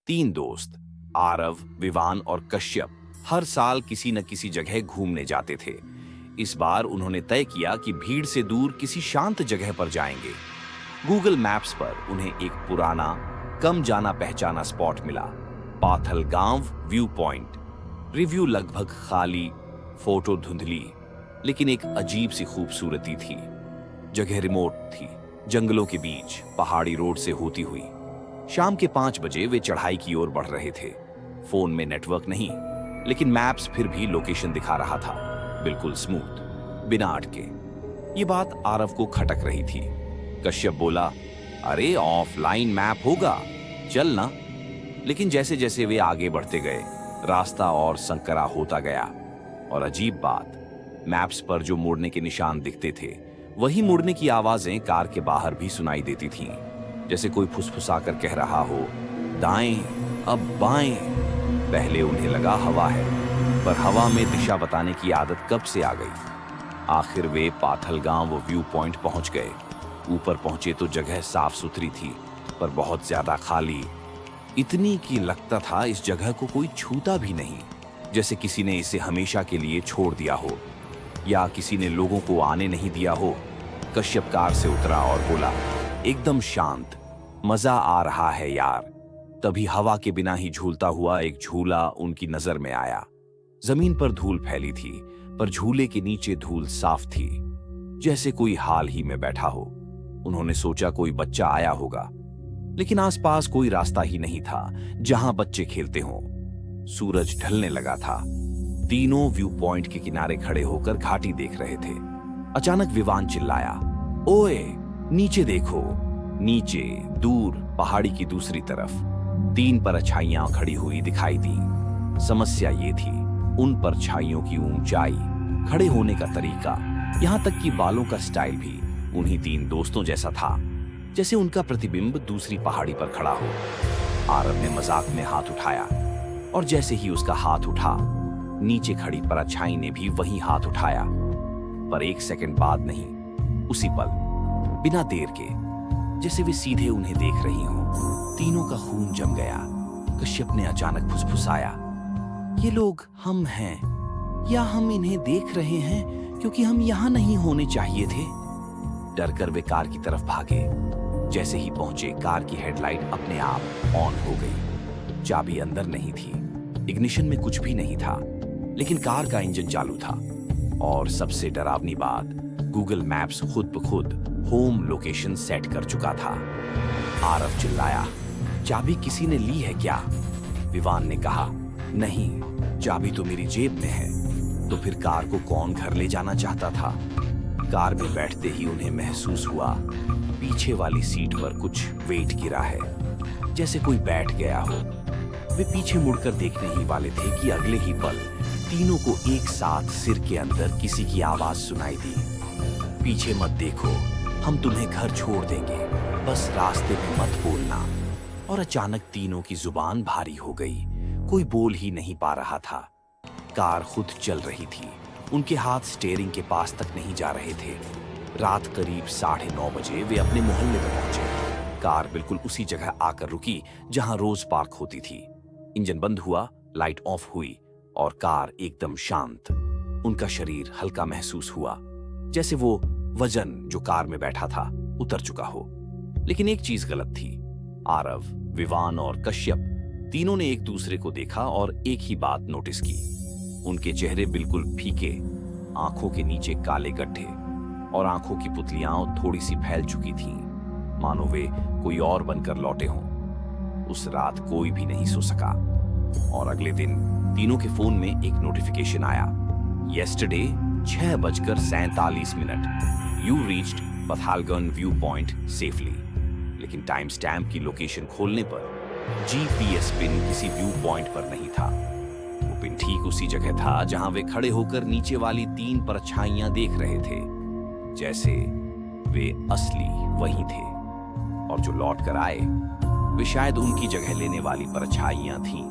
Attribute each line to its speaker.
Speaker 1: तीन दोस्त आरव, विवान और कश्यप हर साल किसी न किसी जगह घूमने जाते थे। इस बार उन्होंने तय किया कि भीड़ से दूर किसी शांत जगह पर जाएंगे। गूगल मैप्स पर उन्हें एक पुराना, कम जाना पहचाना स्पॉट मिला, पाथलगांव व्यू पॉइंट। रिव्यू लगभग खाली, फोटो धुंधली, लेकिन एक अजीब सी खूबसूरती थी। जगह रिमोट थी, जंगलों के बीच, पहाड़ी रोड से होती हुई। शाम के 5 बजे वे चढ़ाई की ओर बढ़ रहे थे। फोन में नेटवर्क नहीं, लेकिन मैप्स फिर भी लोकेशन दिखा रहा था, बिल्कुल स्मूथ, बिना अटके। ये बात आरव को खटक रही थी। कश्यप बोला, अरे ऑफलाइन मैप होगा, चल ना। लेकिन जैसे जैसे वे आगे बढ़ते गए, रास्ता और संकरा होता गया। और अजीब बात, मैप्स पर जो मुड़ने के निशान दिखते थे, वही मुड़ने की आवाजें कार के बाहर भी सुनाई देती थीं, जैसे कोई फुसफुसाकर कह रहा हो, दाएं, अब बाएं। पहले उन्हें लगा हवा है, पर हवा में दिशा बताने की आदत कब से आ गई। आखिर वे पाथलगांव व्यू पॉइंट पहुंच गए। ऊपर पहुंचे तो जगह साफ सुथरी थी, पर बहुत ज्यादा खाली। इतनी कि लगता था इस जगह को कोई छूता भी नहीं, जैसे किसी ने इसे हमेशा के लिए छोड़ दिया हो, या किसी ने लोगों को आने नहीं दिया हो। कश्यप कार से उतरा और बोला, एकदम शांत, मजा आ रहा है यार। तभी हवा के बिना ही झूलता हुआ एक झूला उनकी नजर में आया। जमीन पर धूल फैली थी, पर झूले के नीचे धूल साफ थी, जैसे कोई हाल ही में बैठा हो। उन्होंने सोचा कोई बच्चा आया होगा, लेकिन आसपास कोई रास्ता ही नहीं था जहां बच्चे खेलते हों। सूरज ढलने लगा था। तीनों व्यू पॉइंट के किनारे खड़े होकर घाटी देख रहे थे। अचानक विवान चिल्लाया, ओए, नीचे देखो। नीचे दूर पहाड़ी की दूसरी तरफ 3 परछाइयां खड़ी हुई दिखाई दी। समस्या ये थी, उन परछाइयों की ऊंचाई, खड़े होने का तरीका, यहां तक कि बालों का स्टाइल भी उन्हीं 3 दोस्तों जैसा था, जैसे उनका प्रतिबिंब दूसरी पहाड़ी पर खड़ा हो। आरव ने मजाक में हाथ उठाया, और जैसे ही उसका हाथ उठा, नीचे खड़ी परछाई ने भी वही हाथ उठाया। पर 1 सेकंड बाद नहीं, उसी पल, बिना देर के, जैसे वे सीधे उन्हें देख रही हों, तीनों का खून जम गया। कश्यप ने अचानक फुसफुसाया, ये लोग हम हैं, या हम इन्हें देख रहे हैं क्योंकि हम यहां नहीं होने चाहिए थे। डरकर वे कार की तरफ भागे। जैसे ही पहुंचे, कार की हेडलाइट अपने आप ऑन हो गई। चाबी अंदर नहीं थी, इग्निशन में कुछ भी नहीं था, लेकिन कार का इंजन चालू था। और सबसे डरावनी बात, गूगल मैप्स खुद ब खुद होम लोकेशन सेट कर चुका था। आरव चिल्लाया, चाबी किसी ने ली है क्या? विवान ने कहा, नहीं, चाबी तो मेरी जेब में है। तो फिर कार को कौन घर ले जाना चाहता था? कार में बैठते ही उन्हें महसूस हुआ, पीछे वाली सीट पर कुछ वेट गिरा है, जैसे कोई बैठ गया हो। वे पीछे मुड़कर देखने ही वाले थे कि अगले ही पल तीनों को एक साथ सिर के अंदर किसी की आवाज सुनाई दी, पीछे मत देखो, हम तुम्हें घर छोड़ देंगे, बस रास्ते में मत बोलना। और अचानक तीनों की जुबान भारी हो गई, कोई बोल ही नहीं पा रहा था। कार खुद चल रही थी, उनके हाथ स्टीयरिंग के पास तक नहीं जा रहे थे। रात करीब 9:30 बजे वे अपने मोहल्ले में पहुंचे। कार बिल्कुल उसी जगह आकर रुकी जहां रोज पार्क होती थी। इंजन बंद हुआ, लाइट ऑफ हुई, और कार एकदम शांत। उनका शरीर हल्का महसूस हुआ, जैसे वो वजन जो कार में बैठा था उतर चुका हो। लेकिन एक चीज गलत थी। आरव, विवान और कश्यप तीनों ने एक दूसरे को देखा और एक ही बात नोटिस की। उनके चेहरे बिल्कुल फीके, आंखों के नीचे काले गड्ढे, और आंखों की पुतलियां थोड़ी सी फैल चुकी थीं, मानो वे कोई और बनकर लौटे हों। उस रात कोई भी नहीं सो सका। और अगले दिन तीनों के फोन में एक नोटिफिकेशन आया, yesterday 6:47 you reached Pathalgan view point safely. लेकिन टाइम स्टैम्प की लोकेशन खोलने पर जीपीएस पिन किसी व्यू पॉइंट पर नहीं था। वो पिन ठीक उसी जगह था जहां वे खड़े होकर नीचे वाली 3 परछाइयां देख रहे थे, जैसे वे असली वही थे। और जो लौट कर आए, वे शायद उनकी जगह लेने वाली परछाइयां थीं।